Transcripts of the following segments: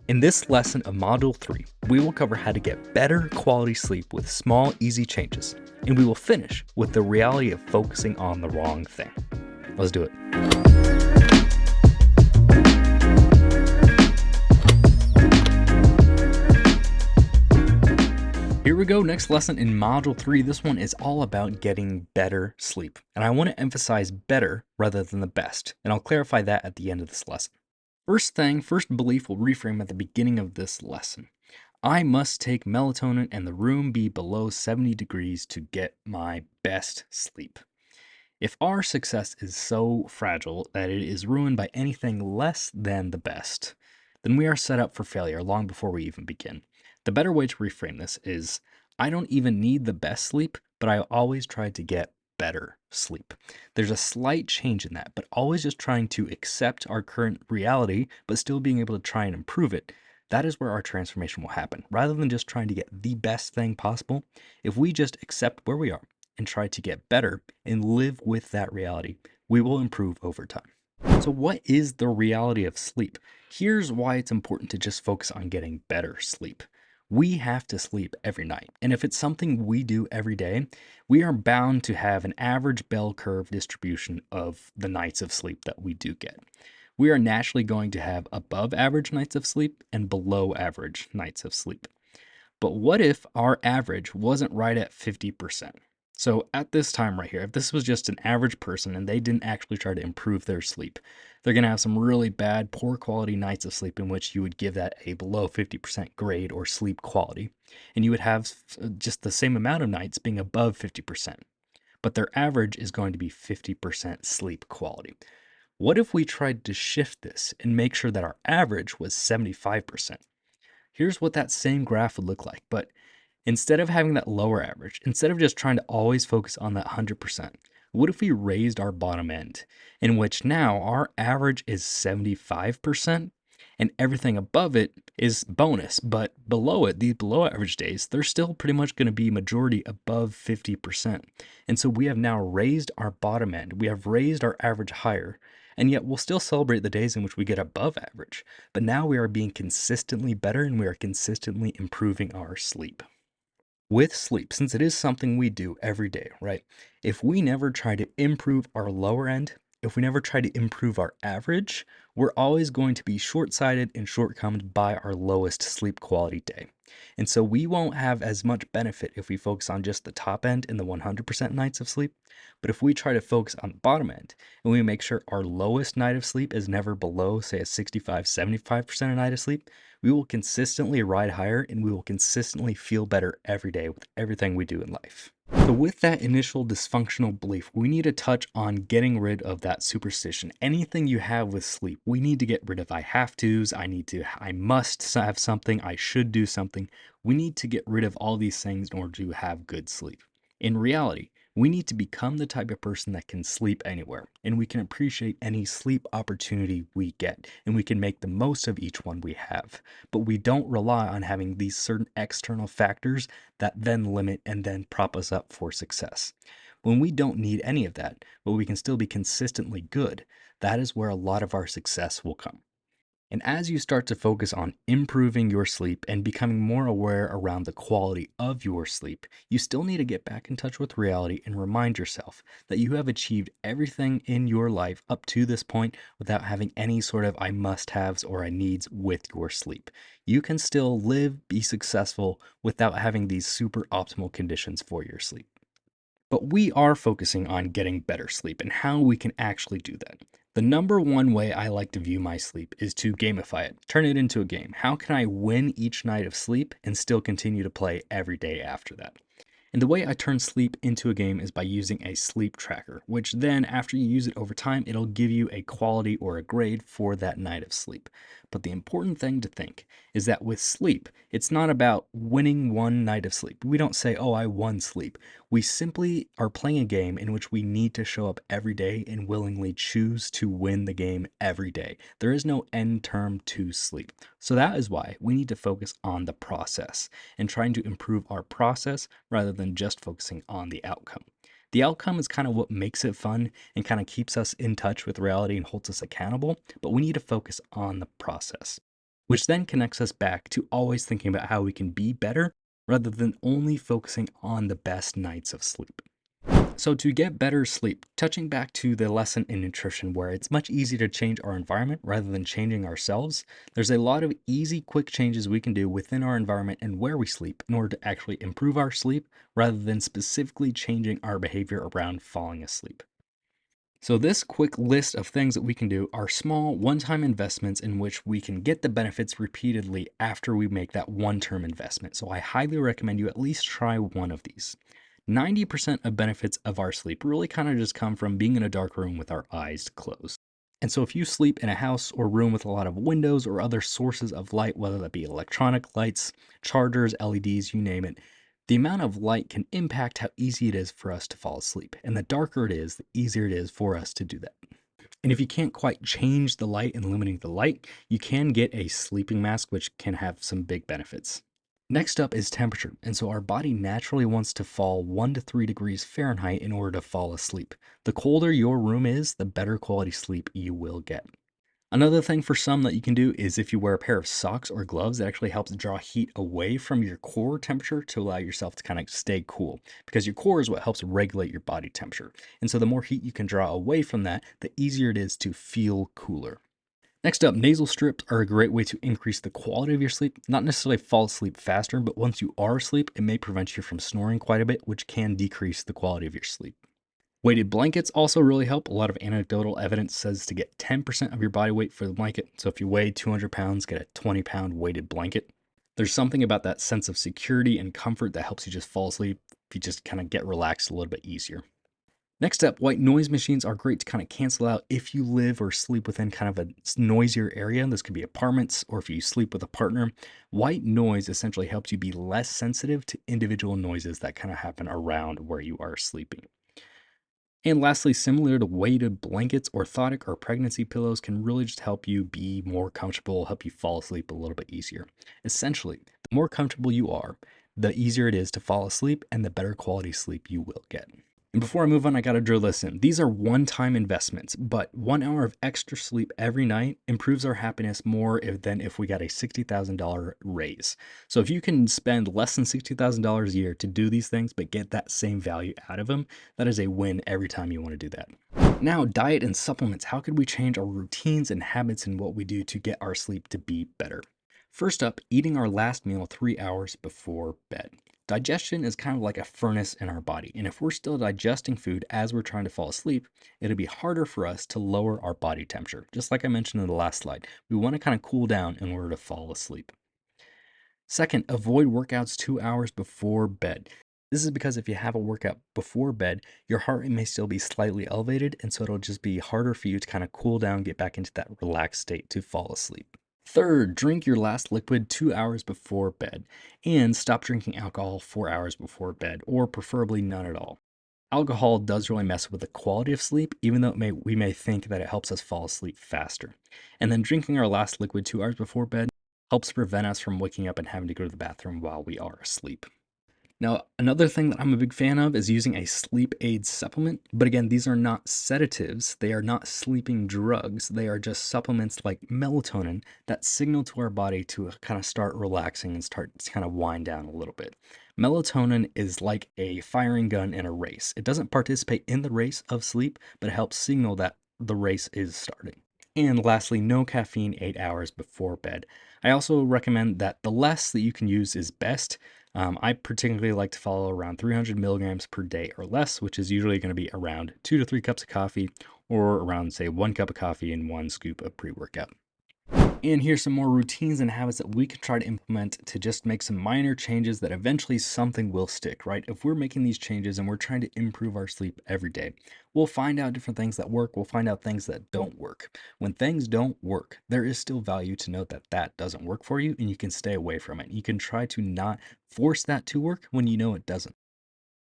In this lesson of Module 3, we will cover how to get better quality sleep with small, easy changes, and we will finish with the reality of focusing on the wrong thing. Let's do it. Here we go, next lesson in Module 3. This one is all about getting better sleep, and I want to emphasize better rather than the best, and I'll clarify that at the end of this lesson. First belief we'll reframe at the beginning of this lesson. I must take melatonin and the room be below 70 degrees to get my best sleep. If our success is so fragile that it is ruined by anything less than the best, then we are set up for failure long before we even begin. The better way to reframe this is, I don't even need the best sleep, but I always try to get better sleep. There's a slight change in that, but always just trying to accept our current reality, but still being able to try and improve it. That is where our transformation will happen. Rather than just trying to get the best thing possible, if we just accept where we are and try to get better and live with that reality, we will improve over time. So what is the reality of sleep? Here's why it's important to just focus on getting better sleep. We have to sleep every night. And if it's something we do every day, we are bound to have an average bell curve distribution of the nights of sleep that we do get. We are naturally going to have above average nights of sleep and below average nights of sleep. But what if our average wasn't right at 50%? So at this time right here, if this was just an average person and they didn't actually try to improve their sleep, they're going to have some really bad, poor quality nights of sleep in which you would give that a below 50% grade or sleep quality. And you would have just the same amount of nights being above 50%. But their average is going to be 50% sleep quality. What if we tried to shift this and make sure that our average was 75%? Here's what that same graph would look like, but instead of having that lower average, instead of just trying to always focus on that 100%, what if we raised our bottom end, in which now our average is 75% and everything above it is bonus, but below it, these below average days, they're still pretty much going to be majority above 50%. And so we have now raised our bottom end, we have raised our average higher, and yet we'll still celebrate the days in which we get above average. But now we are being consistently better and we are consistently improving our sleep. With sleep, since it is something we do every day, right? If we never try to improve our lower end, if we never try to improve our average, we're always going to be short-sighted and shortcoming by our lowest sleep quality day. And so we won't have as much benefit if we focus on just the top end and the 100% nights of sleep. But if we try to focus on the bottom end and we make sure our lowest night of sleep is never below, say, a 65-75% a night of sleep, we will consistently ride higher and we will consistently feel better every day with everything we do in life. So with that initial dysfunctional belief, we need to touch on getting rid of that superstition. Anything you have with sleep, we need to get rid of I have to's, I must have something, I should do something. We need to get rid of all these things in order to have good sleep. In reality, we need to become the type of person that can sleep anywhere, and we can appreciate any sleep opportunity we get, and we can make the most of each one we have. But we don't rely on having these certain external factors that then limit and then prop us up for success. When we don't need any of that, but we can still be consistently good, that is where a lot of our success will come. And as you start to focus on improving your sleep and becoming more aware around the quality of your sleep, you still need to get back in touch with reality and remind yourself that you have achieved everything in your life up to this point without having any sort of I must haves or I needs with your sleep. You can still live, be successful without having these super optimal conditions for your sleep. But we are focusing on getting better sleep and how we can actually do that. The number one way I like to view my sleep is to gamify it, turn it into a game. How can I win each night of sleep and still continue to play every day after that? And the way I turn sleep into a game is by using a sleep tracker, which then after you use it over time, it'll give you a quality or a grade for that night of sleep. But the important thing to think is that with sleep, it's not about winning one night of sleep. We don't say, oh, I won sleep. We simply are playing a game in which we need to show up every day and willingly choose to win the game every day. There is no end term to sleep. So that is why we need to focus on the process and trying to improve our process rather than just focusing on the outcome. The outcome is kind of what makes it fun and kind of keeps us in touch with reality and holds us accountable, but we need to focus on the process. which then connects us back to always thinking about how we can be better rather than only focusing on the best nights of sleep. So, to get better sleep, touching back to the lesson in nutrition where it's much easier to change our environment rather than changing ourselves, there's a lot of easy, quick changes we can do within our environment and where we sleep in order to actually improve our sleep rather than specifically changing our behavior around falling asleep. So, this quick list of things that we can do are small, one time investments in which we can get the benefits repeatedly after we make that one term investment. So, I highly recommend you at least try one of these. 90% of benefits of our sleep really kind of just come from being in a dark room with our eyes closed. And so, if you sleep in a house or room with a lot of windows or other sources of light, whether that be electronic lights, chargers, LEDs, you name it, the amount of light can impact how easy it is for us to fall asleep. And the darker it is, the easier it is for us to do that. And if you can't quite change the light and limiting the light, you can get a sleeping mask, which can have some big benefits. Next up is temperature. And so our body naturally wants to fall 1 to 3 degrees Fahrenheit in order to fall asleep. The colder your room is, the better quality sleep you will get. Another thing for some that you can do is if you wear a pair of socks or gloves, it actually helps draw heat away from your core temperature to allow yourself to kind of stay cool because your core is what helps regulate your body temperature. And so the more heat you can draw away from that, the easier it is to feel cooler. Next up, nasal strips are a great way to increase the quality of your sleep. Not necessarily fall asleep faster, but once you are asleep, it may prevent you from snoring quite a bit, which can decrease the quality of your sleep. Weighted blankets also really help. A lot of anecdotal evidence says to get 10% of your body weight for the blanket. So if you weigh 200 pounds, get a 20-pound weighted blanket. There's something about that sense of security and comfort that helps you just fall asleep if you just kind of get relaxed a little bit easier. Next up, white noise machines are great to kind of cancel out if you live or sleep within kind of a noisier area. This could be apartments or if you sleep with a partner. White noise essentially helps you be less sensitive to individual noises that kind of happen around where you are sleeping. And lastly, similar to weighted blankets, orthotic or pregnancy pillows can really just help you be more comfortable, help you fall asleep a little bit easier. Essentially, the more comfortable you are, the easier it is to fall asleep and the better quality sleep you will get. And before I move on, I got to drill this in. These are one time investments, but 1 hour of extra sleep every night improves our happiness more than if we got a $60,000 raise. So if you can spend less than $60,000 a year to do these things, but get that same value out of them, that is a win every time you want to do that. Now, diet and supplements. How could we change our routines and habits and what we do to get our sleep to be better? First up, eating our last meal 3 hours before bed. Digestion is kind of like a furnace in our body, and if we're still digesting food as we're trying to fall asleep, it'll be harder for us to lower our body temperature. Just like I mentioned in the last slide, we want to kind of cool down in order to fall asleep. Second, avoid workouts 2 hours before bed. This is because if you have a workout before bed, your heart rate may still be slightly elevated, and so it'll just be harder for you to kind of cool down, get back into that relaxed state to fall asleep. Third, drink your last liquid 2 hours before bed, and stop drinking alcohol 4 hours before bed, or preferably none at all. Alcohol does really mess with the quality of sleep, even though we may think that it helps us fall asleep faster. And then drinking our last liquid 2 hours before bed helps prevent us from waking up and having to go to the bathroom while we are asleep. Now, another thing that I'm a big fan of is using a sleep aid supplement. But again, these are not sedatives. They are not sleeping drugs. They are just supplements like melatonin that signal to our body to kind of start relaxing and start to kind of wind down a little bit. Melatonin is like a firing gun in a race. It doesn't participate in the race of sleep, but it helps signal that the race is starting. And lastly, no caffeine 8 hours before bed. I also recommend that the less that you can use is best. I particularly like to follow around 300 milligrams per day or less, which is usually going to be around 2 to 3 cups of coffee or around, say, 1 cup of coffee and 1 scoop of pre workout. And here's some more routines and habits that we can try to implement to just make some minor changes that eventually something will stick, right? If we're making these changes and we're trying to improve our sleep every day, we'll find out different things that work. We'll find out things that don't work. When things don't work, there is still value to note that that doesn't work for you and you can stay away from it. You can try to not force that to work when you know it doesn't.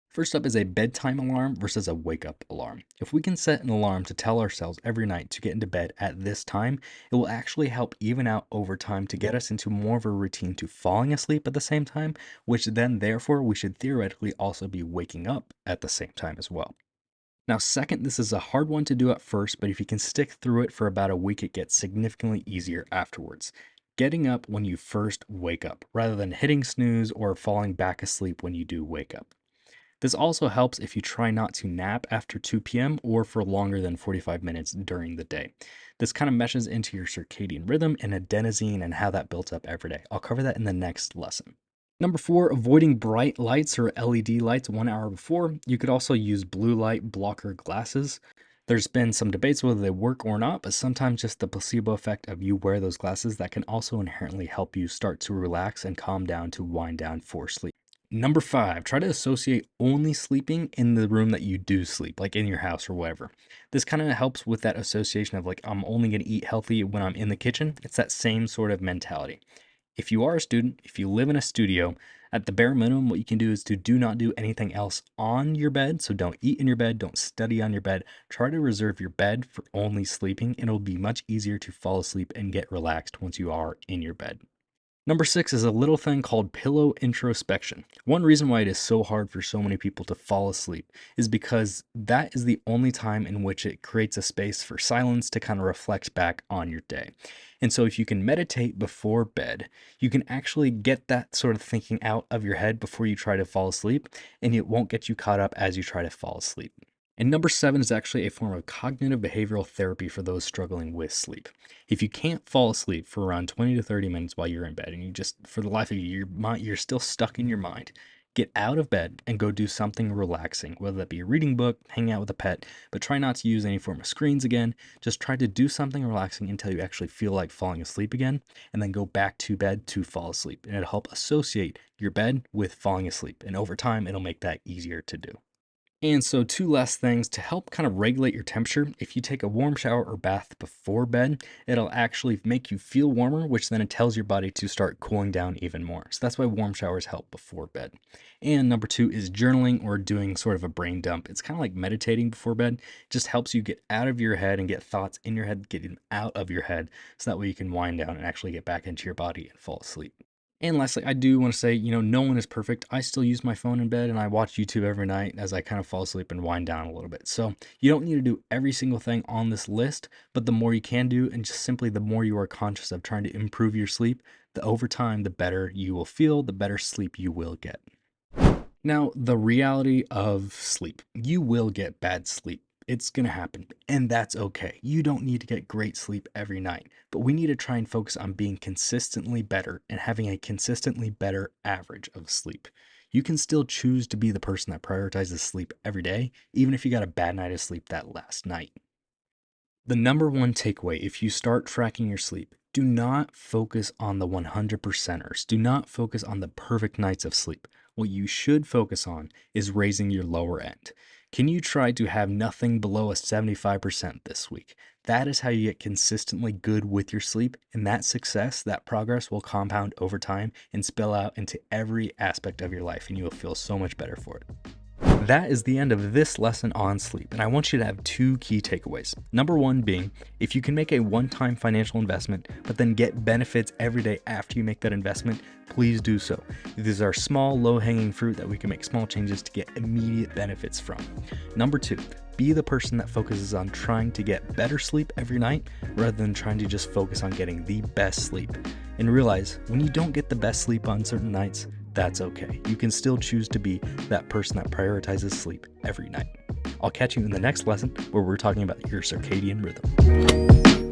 First up is a bedtime alarm versus a wake up alarm. If we can set an alarm to tell ourselves every night to get into bed at this time, it will actually help even out over time to get us into more of a routine to falling asleep at the same time, which then therefore we should theoretically also be waking up at the same time as well. Now, second, this is a hard one to do at first, but if you can stick through it for about a week, it gets significantly easier afterwards. getting up when you first wake up, rather than hitting snooze or falling back asleep when you do wake up. This also helps if you try not to nap after 2 p.m. or for longer than 45 minutes during the day. This kind of meshes into your circadian rhythm and adenosine and how that builds up every day. I'll cover that in the next lesson. Number 4, avoiding bright lights or LED lights 1 hour before. You could also use blue light blocker glasses. There's been some debates whether they work or not, but sometimes just the placebo effect of you wear those glasses that can also inherently help you start to relax and calm down to wind down for sleep. Number 5, try to associate only sleeping in the room that you do sleep, like in your house or whatever. This kind of helps with that association of like, I'm only going to eat healthy when I'm in the kitchen. It's that same sort of mentality. If you are a student, if you live in a studio, at the bare minimum, what you can do is to do not do anything else on your bed. So don't eat in your bed, don't study on your bed. Try to reserve your bed for only sleeping, and it'll be much easier to fall asleep and get relaxed once you are in your bed. Number 6 is a little thing called pillow introspection. One reason why it is so hard for so many people to fall asleep is because that is the only time in which it creates a space for silence to kind of reflect back on your day. And so, if you can meditate before bed, you can actually get that sort of thinking out of your head before you try to fall asleep, and it won't get you caught up as you try to fall asleep. And number 7 is actually a form of cognitive behavioral therapy for those struggling with sleep. If you can't fall asleep for around 20 to 30 minutes while you're in bed and you just, for the life of you, you're still stuck in your mind, get out of bed and go do something relaxing, whether that be a reading book, hang out with a pet, but try not to use any form of screens again. Just try to do something relaxing until you actually feel like falling asleep again, and then go back to bed to fall asleep. And it'll help associate your bed with falling asleep. And over time, it'll make that easier to do. And so, two last things to help kind of regulate your temperature. If you take a warm shower or bath before bed, it'll actually make you feel warmer, which then it tells your body to start cooling down even more. So, that's why warm showers help before bed. And number 2 is journaling or doing sort of a brain dump. It's kind of like meditating before bed. It just helps you get out of your head and get thoughts in your head, get them out of your head. So that way you can wind down and actually get back into your body and fall asleep. And lastly, I do want to say, no one is perfect. I still use my phone in bed and I watch YouTube every night as I kind of fall asleep and wind down a little bit. So you don't need to do every single thing on this list, but the more you can do, and just simply the more you are conscious of trying to improve your sleep, the over time, the better you will feel, the better sleep you will get. Now, the reality of sleep, you will get bad sleep. It's going to happen, and that's okay. You don't need to get great sleep every night, but we need to try and focus on being consistently better and having a consistently better average of sleep. You can still choose to be the person that prioritizes sleep every day, even if you got a bad night of sleep that last night. The number one takeaway, if you start tracking your sleep, do not focus on the 100%ers. Do not focus on the perfect nights of sleep. What you should focus on is raising your lower end. Can you try to have nothing below a 75% this week? That is how you get consistently good with your sleep, and that success, that progress will compound over time and spill out into every aspect of your life, and you will feel so much better for it. That is the end of this lesson on sleep, and I want you to have 2 key takeaways. Number 1 being, if you can make a one-time financial investment, but then get benefits every day after you make that investment, please do so. These are small, low-hanging fruit that we can make small changes to get immediate benefits from. Number 2, be the person that focuses on trying to get better sleep every night, rather than trying to just focus on getting the best sleep. And realize, when you don't get the best sleep on certain nights, that's okay. You can still choose to be that person that prioritizes sleep every night. I'll catch you in the next lesson where we're talking about your circadian rhythm.